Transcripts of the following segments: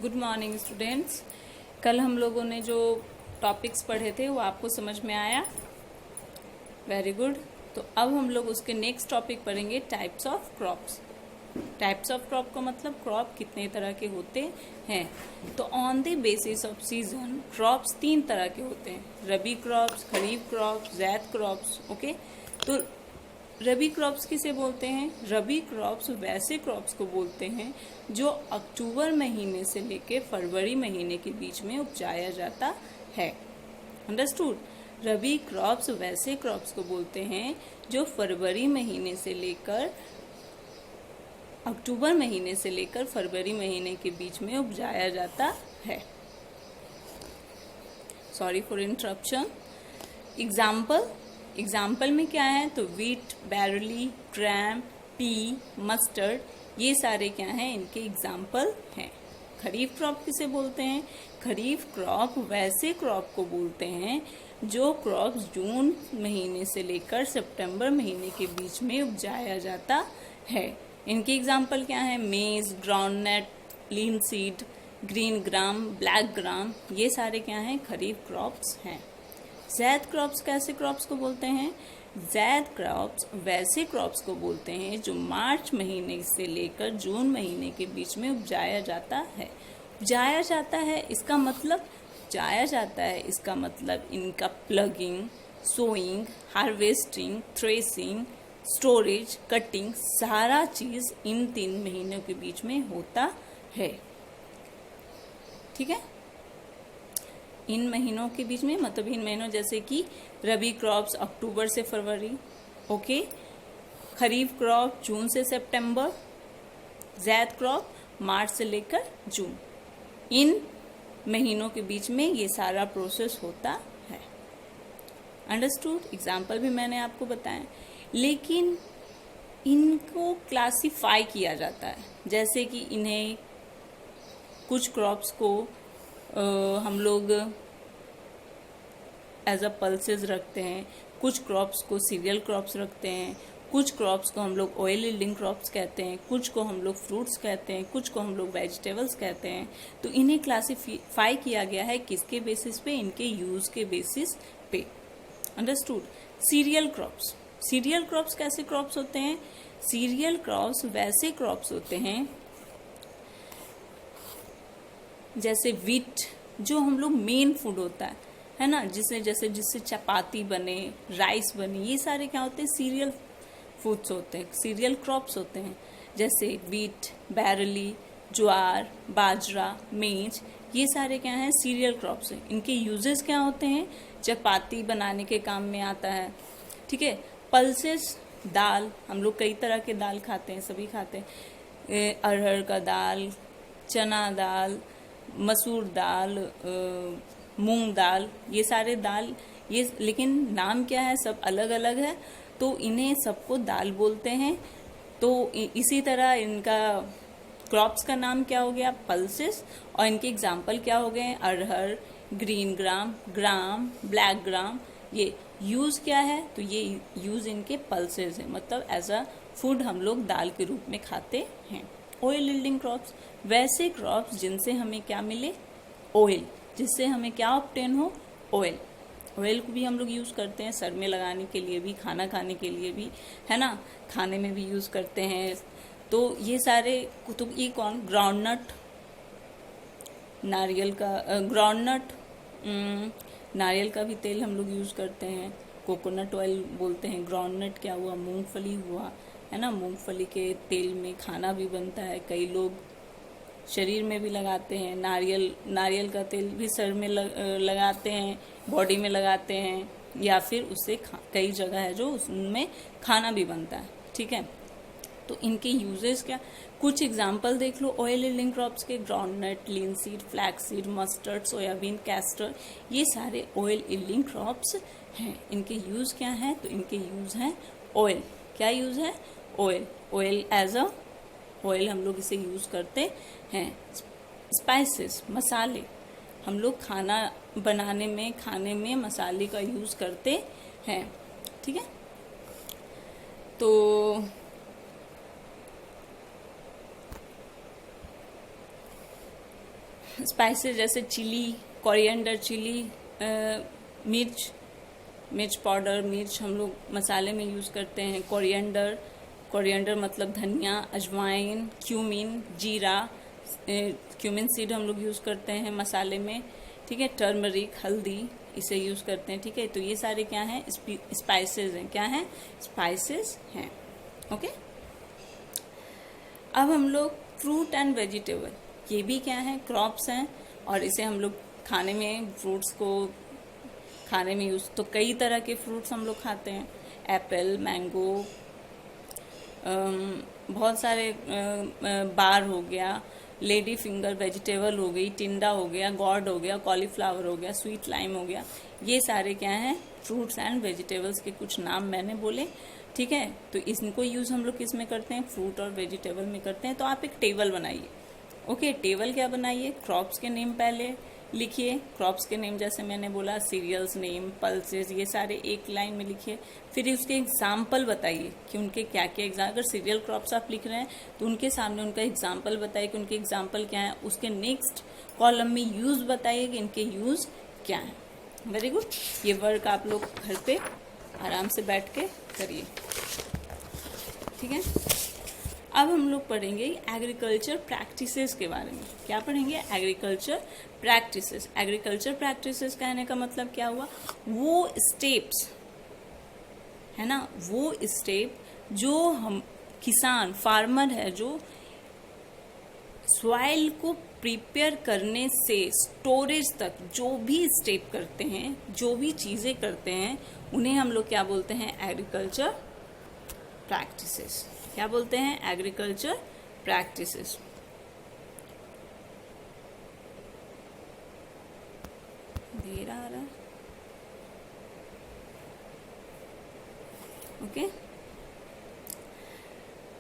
Good morning students. कल हम लोगों ने जो टॉपिक्स पढ़े थे वो आपको समझ में आया? Very good. तो अब हम लोग उसके नेक्स्ट टॉपिक पढ़ेंगे, types of crops. Types of crop का मतलब क्रॉप कितने तरह के होते हैं। तो on the basis off season crops 3 तरह के होते हैं, रबी क्रॉप्स, खरीफ क्रॉप्स, ज़ैद क्रॉप्स। ओके, तो रबी क्रॉप्स किसे बोलते हैं? रबी क्रॉप्स वैसे क्रॉप्स को बोलते हैं जो अक्टूबर महीने से लेकर फरवरी महीने के बीच में उपजाया जाता है। अंडरस्टूड? रबी क्रॉप्स वैसे क्रॉप्स को बोलते हैं जो फरवरी महीने से लेकर अक्टूबर महीने से लेकर फरवरी महीने के बीच में उपजाया जाता है। Sorry for interruption. एग्जाम्पल में क्या है? तो वीट, बैरली, ग्राम, पी, मस्टर्ड, ये सारे क्या हैं? इनके एग्जाम्पल हैं। खरीफ क्रॉप किसे बोलते हैं? खरीफ क्रॉप वैसे क्रॉप को बोलते हैं जो क्रॉप जून महीने से लेकर सितंबर महीने के बीच में उपजाया जाता है। इनके एग्जाम्पल क्या है? मेज, groundnut, linseed, green gram, black gram, ये सारे क्या हैं? खरीफ क्रॉप्स हैं। ज़ैद क्रॉप्स कैसे क्रॉप्स को बोलते हैं? ज़ैद क्रॉप्स वैसे क्रॉप्स को बोलते हैं जो मार्च महीने से लेकर जून महीने के बीच में उपजाया जाता है। उपजाया जाता है इसका मतलब इनका plugging, sowing, harvesting, threshing, storage, cutting, सारा चीज इन 3 महीनों के बीच में होता है। ठीक है, इन महीनों के बीच में मतलब इन महीनों जैसे कि रबी क्रॉप्स अक्टूबर से फरवरी, ओके, खरीफ क्रॉप जून से सितंबर, ज़ैद क्रॉप मार्च से लेकर जून, इन महीनों के बीच में ये सारा प्रोसेस होता है। अंडरस्टूड? एग्जाम्पल भी मैंने आपको बताया, लेकिन इनको क्लासिफाई किया जाता है। जैसे कि इन्हें कुछ क्रॉप्स को हम लोग एज अ पल्सेस रखते हैं, कुछ क्रॉप्स को सीरियल क्रॉप्स रखते हैं, कुछ क्रॉप्स को हम लोग ऑयल यील्डिंग क्रॉप्स कहते हैं, कुछ को हम लोग फ्रूट्स कहते हैं, कुछ को हम लोग वेजिटेबल्स कहते हैं। तो इन्हें क्लासिफाई किया गया है किसके बेसिस पे? इनके यूज के बेसिस पे। अंडरस्टूड? सीरियल क्रॉप्स कैसे क्रॉप्स होते हैं? सीरियल क्रॉप्स वैसे क्रॉप्स होते हैं जैसे वीट, जो हम लोग मेन फूड होता है ना, जिससे चपाती बने, राइस बने, ये सारे क्या होते हैं? सीरियल फूड्स होते हैं, सीरियल क्रॉप्स होते हैं। जैसे वीट, बैरली, ज्वार, बाजरा, मेज, ये सारे क्या हैं? सीरियल क्रॉप्स हैं। इनके यूजेस क्या होते हैं? चपाती बनाने के काम में आता है। ठीक है। पल्सेस, दाल, हम लोग कई तरह के दाल खाते हैं, सभी खाते हैं। अरहर का दाल, चना दाल, मसूर दाल, मूंग दाल, ये सारे दाल, ये लेकिन नाम क्या है? सब अलग अलग है, तो इन्हें सबको दाल बोलते हैं। तो इसी तरह इनका क्रॉप्स का नाम क्या हो गया? पल्सेस। और इनके एग्जाम्पल क्या हो गए? अरहर, ग्रीन ग्राम, ब्लैक ग्राम। ये यूज क्या है? तो ये यूज इनके पल्सेस है, मतलब एज अ फूड हम लोग दाल के रूप में खाते हैं। ऑयल यील्डिंग क्रॉप्स, वैसे क्रॉप्स जिनसे हमें क्या मिले? ऑयल, जिससे हमें क्या ऑब्टेन हो? ऑयल। ऑयल को भी हम लोग यूज करते हैं सर में लगाने के लिए भी, खाना खाने के लिए भी, है ना, खाने में भी यूज करते हैं। तो ये सारे, तो ये कौन? ग्राउंडनट, नारियल का ग्राउंडनट, नारियल का भी तेल हम लोग यूज करते हैं, कोकोनट ऑयल बोलते हैं। ग्राउंडनट क्या हुआ? मूंगफली हुआ, है ना, मूंगफली के तेल में खाना भी बनता है, कई लोग शरीर में भी लगाते हैं। नारियल का तेल भी सर में लगाते हैं, बॉडी में लगाते हैं, या फिर उससे कई जगह है जो उसमें खाना भी बनता है। ठीक है, तो इनके यूजेस क्या? कुछ एग्जाम्पल देख लो ऑयल यील्डिंग क्रॉप्स के। Groundnut, linseed, flaxseed, mustard, soybean, castor, ये सारे ऑयल यील्डिंग क्रॉप्स हैं। इनके यूज क्या है? तो इनके यूज हैं ऑयल। क्या यूज है? ऑयल एज अ ऑयल हम लोग इसे यूज करते हैं। स्पाइसेस, मसाले, हम लोग खाना बनाने में, खाने में मसाले का यूज करते हैं। ठीक है, तो स्पाइसेस जैसे चिली, कोरिएंडर चिली, मिर्च पाउडर, मिर्च हम लोग मसाले में यूज़ करते हैं। कोरिएंडर मतलब धनिया, अजवाइन, क्यूमिन, जीरा, क्यूमिन सीड हम लोग यूज़ करते हैं मसाले में, ठीक है। टर्मरिक, हल्दी, इसे यूज़ करते हैं, ठीक है। तो ये सारे क्या हैं, स्पाइसेस हैं। क्या हैं? स्पाइसेस हैं। ओके। अब हम लोग फ्रूट एंड वेजिटेबल, ये भी क्या है, क्रॉप्स हैं, और इसे हम लोग खाने में, फ्रूट्स को खाने में यूज़, तो कई तरह के फ्रूट्स हम लोग खाते हैं। एप्पल, मैंगो, बहुत सारे, बार हो गया, लेडी फिंगर वेजिटेबल हो गई, टिंडा हो गया, गॉड हो गया, कॉलीफ्लावर हो गया, स्वीट लाइम हो गया, ये सारे क्या हैं, फ्रूट्स एंड वेजिटेबल्स के कुछ नाम मैंने बोले, ठीक है। तो इनको यूज़ हम लोग किस में करते हैं, फ्रूट और वेजिटेबल में करते हैं। तो आप एक टेबल बनाइए। ओके, टेबल क्या बनाइए, क्रॉप्स के नेम पहले लिखिए। क्रॉप्स के नेम जैसे मैंने बोला, सीरियल्स नेम, पल्सेस, ये सारे एक लाइन में लिखिए। फिर उसके एग्जाम्पल बताइए कि उनके क्या क्या एग्जाम, अगर सीरियल क्रॉप्स आप लिख रहे हैं तो उनके सामने उनका एग्जाम्पल बताइए कि उनके एग्जाम्पल क्या है। उसके नेक्स्ट कॉलम में यूज बताइए कि इनके यूज क्या है। Very good. ये वर्क आप लोग घर पे आराम से बैठ के करिए, ठीक है। अब हम लोग पढ़ेंगे एग्रीकल्चर प्रैक्टिसेस के बारे में। क्या पढ़ेंगे, एग्रीकल्चर प्रैक्टिसेस। एग्रीकल्चर प्रैक्टिसेस कहने का मतलब क्या हुआ, वो स्टेप्स है ना, वो स्टेप जो हम किसान, फार्मर है, जो सॉइल को प्रिपेयर करने से स्टोरेज तक जो भी स्टेप करते हैं, जो भी चीजें करते हैं, उन्हें हम लोग क्या बोलते हैं, एग्रीकल्चर प्रैक्टिसेस। क्या बोलते हैं, एग्रीकल्चर प्रैक्टिसेस। देर आ रहा है, ओके।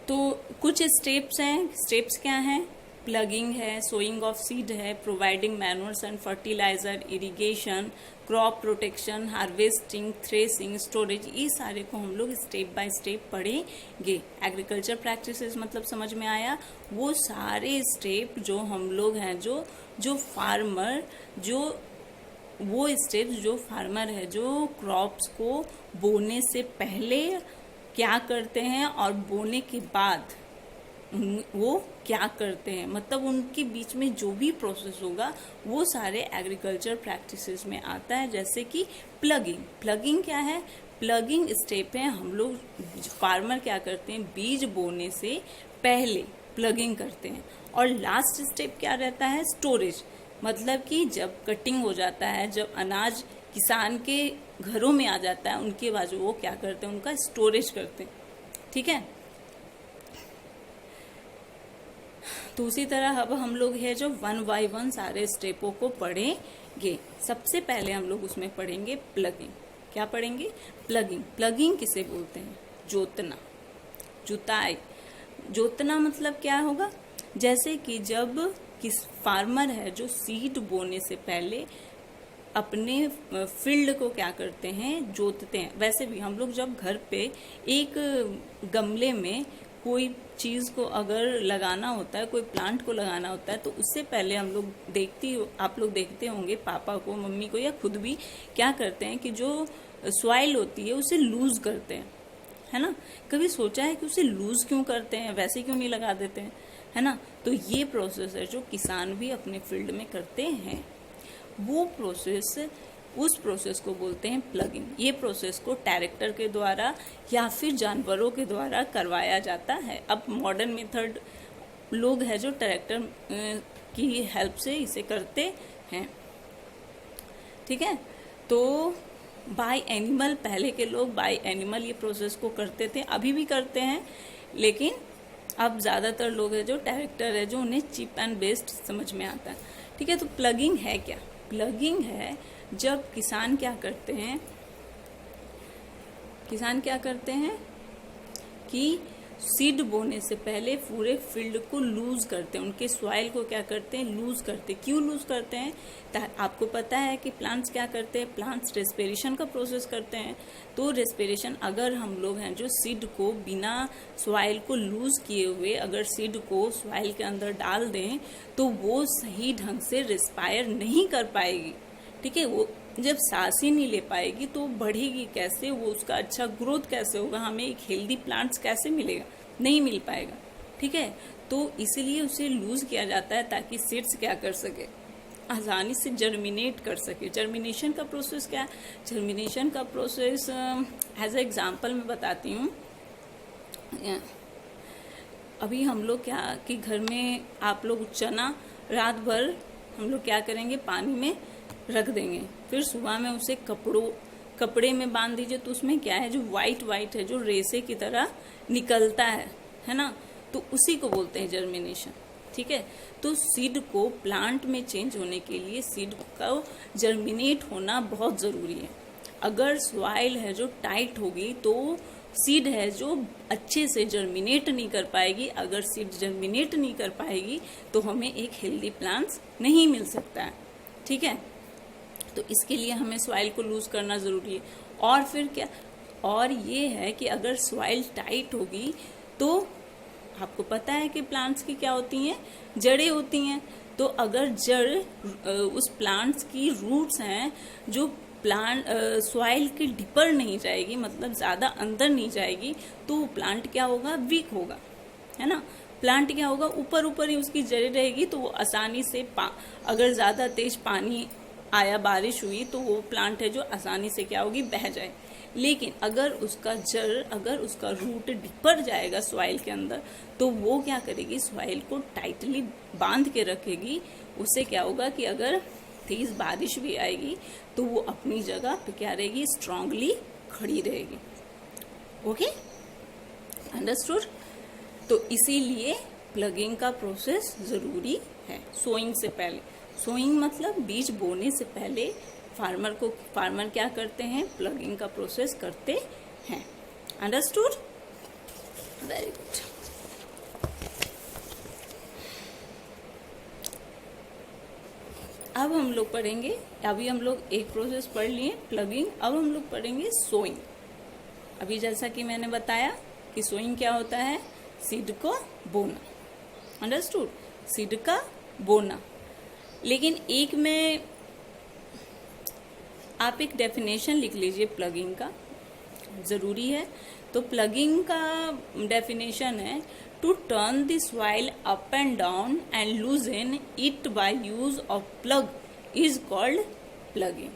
तो कुछ स्टेप्स हैं। स्टेप्स क्या हैं, प्लगिंग है, सोइंग ऑफ सीड है, providing manures and fertilizer, irrigation, crop protection, harvesting, threshing, storage, ये सारे को हम लोग स्टेप बाय स्टेप पढ़ेंगे। एग्रीकल्चर प्रैक्टिसेस मतलब समझ में आया, वो सारे स्टेप जो हम लोग हैं, जो फार्मर, जो वो स्टेप्स जो फार्मर है, जो क्रॉप्स को बोने से पहले क्या करते हैं और बोने के बाद वो क्या करते हैं, मतलब उनके बीच में जो भी प्रोसेस होगा वो सारे एग्रीकल्चर प्रैक्टिसेस में आता है। जैसे कि प्लगिंग क्या है, प्लगिंग स्टेप है, हम लोग फार्मर क्या करते हैं, बीज बोने से पहले प्लगिंग करते हैं। और लास्ट स्टेप क्या रहता है, स्टोरेज, मतलब कि जब कटिंग हो जाता है, जब अनाज किसान के घरों में आ जाता है, उनके बाद वो क्या करते हैं, उनका स्टोरेज करते हैं, ठीक है। तो उसी तरह अब हम लोग है जो 1 बाय 1 सारे स्टेपों को पढ़ेंगे। सबसे पहले हम लोग उसमें पढ़ेंगे प्लगिंग। क्या पढ़ेंगे, प्लगिंग किसे बोलते हैं, जोतना, जुताई। जोतना मतलब क्या होगा, जैसे कि जब किस फार्मर है जो सीड बोने से पहले अपने फील्ड को क्या करते हैं, जोतते हैं। वैसे भी हम लोग जब घर पे एक गमले में कोई चीज को अगर लगाना होता है, कोई प्लांट को लगाना होता है, तो उससे पहले हम लोग आप लोग देखते होंगे पापा को, मम्मी को, या खुद भी क्या करते हैं कि जो सॉइल होती है उसे लूज करते हैं, है ना। कभी सोचा है कि उसे लूज क्यों करते हैं, वैसे क्यों नहीं लगा देते हैं, है ना। तो ये प्रोसेस है जो किसान भी अपने फील्ड में करते हैं। वो प्रोसेस, उस प्रोसेस को बोलते हैं प्लगिंग। ये प्रोसेस को ट्रैक्टर के द्वारा या फिर जानवरों के द्वारा करवाया जाता है। अब मॉडर्न मेथड लोग हैं जो ट्रैक्टर की हेल्प से इसे करते हैं, ठीक है। तो बाय एनिमल, पहले के लोग बाय एनिमल ये प्रोसेस को करते थे, अभी भी करते हैं, लेकिन अब ज्यादातर लोग हैं जो ट्रैक्टर है, जो उन्हें चीप एंड बेस्ट समझ में आता है, ठीक है। तो प्लगिंग है क्या, प्लगिंग है जब किसान क्या करते हैं कि सीड बोने से पहले पूरे फील्ड को लूज करते हैं, उनके सॉइल को क्या करते हैं, लूज करते हैं। क्यों लूज करते हैं? आपको पता है कि प्लांट्स क्या करते हैं, प्लांट्स रेस्पिरेशन का प्रोसेस करते हैं। तो रेस्पिरेशन, अगर हम लोग हैं जो सीड को बिना सॉइल को लूज किए हुए अगर सीड को सॉइल के अंदर डाल दें तो वो सही ढंग से रिस्पायर नहीं कर पाएगी। ठीक है, वो जब सांस ही नहीं ले पाएगी तो बढ़ेगी कैसे, वो उसका अच्छा ग्रोथ कैसे होगा, हमें एक हेल्दी प्लांट्स कैसे मिलेगा, नहीं मिल पाएगा। ठीक है, तो इसीलिए उसे लूज किया जाता है ताकि सीड्स क्या कर सके, आसानी से जर्मिनेट कर सके। जर्मिनेशन का प्रोसेस क्या है? जर्मिनेशन का प्रोसेस एज ए एग्जाम्पल मैं बताती हूँ। अभी हम लोग क्या कि घर में आप लोग चना रात भर हम लोग क्या करेंगे, पानी में रख देंगे, फिर सुबह में उसे कपड़े में बांध दीजिए, तो उसमें क्या है, जो वाइट है, जो रेसे की तरह निकलता है ना, तो उसी को बोलते हैं जर्मिनेशन। ठीक है, तो सीड को प्लांट में चेंज होने के लिए सीड का जर्मिनेट होना बहुत जरूरी है। अगर सॉइल है जो टाइट होगी तो सीड है जो अच्छे से जर्मिनेट नहीं कर पाएगी। अगर सीड जर्मिनेट नहीं कर पाएगी तो हमें एक हेल्दी प्लांट्स नहीं मिल सकता है। ठीक है, तो इसके लिए हमें सॉइल को लूज करना जरूरी है। और फिर क्या, और ये है कि अगर सॉइल टाइट होगी तो आपको पता है कि प्लांट्स की क्या होती हैं, जड़ें होती हैं। तो अगर जड़ उस प्लांट्स की रूट्स हैं जो प्लांट सॉइल के डीपर नहीं जाएगी, मतलब ज्यादा अंदर नहीं जाएगी, तो वो प्लांट क्या होगा, वीक होगा, है ना। प्लांट क्या होगा, ऊपर ही उसकी जड़ें रहेगी, तो वो आसानी से अगर ज्यादा तेज पानी आया, बारिश हुई, तो वो प्लांट है जो आसानी से क्या होगी, बह जाए। लेकिन अगर उसका जड़, अगर उसका रूट डीपर जाएगा सॉइल के अंदर, तो वो क्या करेगी, सॉइल को टाइटली बांध के रखेगी। उससे क्या होगा कि अगर तेज बारिश भी आएगी तो वो अपनी जगह पे क्या रहेगी, स्ट्रांगली खड़ी रहेगी। Okay, understood. तो इसीलिए प्लगिंग का प्रोसेस जरूरी है सोइंग से पहले। सोइंग मतलब बीज बोने से पहले फार्मर क्या करते हैं, प्लगिंग का प्रोसेस करते हैं। Understood, very good. अब हम लोग पढ़ेंगे, अभी हम लोग एक प्रोसेस पढ़ लिए प्लगिंग, अब हम लोग पढ़ेंगे सोइंग। अभी जैसा कि मैंने बताया कि सोइंग क्या होता है, सीड को बोना। अंडरस्टूड, सीड का बोना। लेकिन एक में आप एक डेफिनेशन लिख लीजिए प्लगिंग का, जरूरी है। तो प्लगिंग का डेफिनेशन है to turn the soil up and down and loosen it by use of plug is called plugging.